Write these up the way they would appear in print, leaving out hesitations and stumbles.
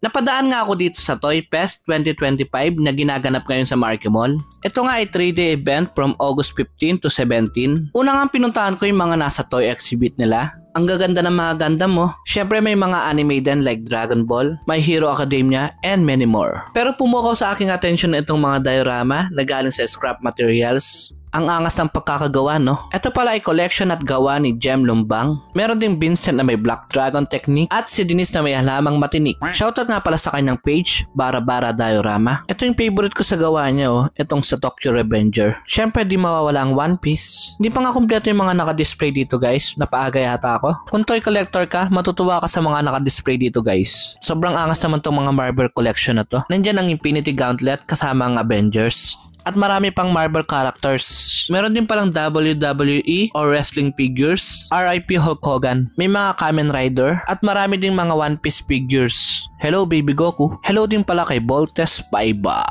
Napadaan nga ako dito sa Toy Fest 2025 na ginaganap ngayon sa Marquee Mall. Ito nga ay 3-day event from August 15 to 17. Una nga pinuntahan ko yung mga nasa toy exhibit nila. Ang gaganda ng mga Gundam mo. Syempre may mga anime din like Dragon Ball, My Hero Academia, and many more. Pero pumukaw sa aking attention itong mga diorama na galing sa scrap materials. Ang angas ng pagkakagawa, no? Ito pala ay collection at gawa ni Jem Lumbang. Meron ding Vincent na may Black Dragon technique at si Denise na may halamang matinik. Shoutout nga pala sa kanyang page, Bara Bara Diorama. Ito yung favorite ko sa gawa niya, oh. Itong sa Tokyo Revenger. Syempre di mawawala ang One Piece. Hindi pa nga kumpleto yung mga naka-display dito, guys. Napaaga yata ako. Kung toy collector ka, matutuwa ka sa mga naka-display dito, guys. Sobrang angas naman tong mga Marvel collection na to. Nandyan ang Infinity Gauntlet kasama ang Avengers. At marami pang Marvel characters. Meron din palang WWE or wrestling figures, RIP Hulk Hogan, may mga Kamen Rider, at marami ding mga One Piece figures. Hello Baby Goku. Hello din pala kay Voltes Paiba.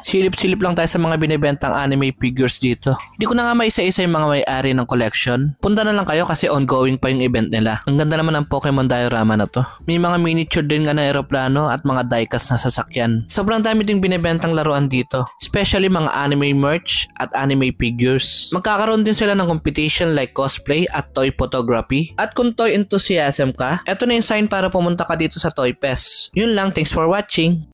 Silip-silip lang tayo sa mga binibentang anime figures dito. Hindi ko na nga maisa-isa yung mga may-ari ng collection. Punta na lang kayo kasi ongoing pa yung event nila. Ang ganda naman ng Pokemon diorama na to. May mga miniature din nga na aeroplano at mga diecast na sasakyan. Sobrang dami ding binibentang laruan dito. Especially mga anime merch at anime figures. Magkakaroon din sila ng competition like cosplay at toy photography. At kung toy enthusiasm ka, eto na yung sign para pumunta ka dito sa Toy Fest. Yun lang, thanks for watching.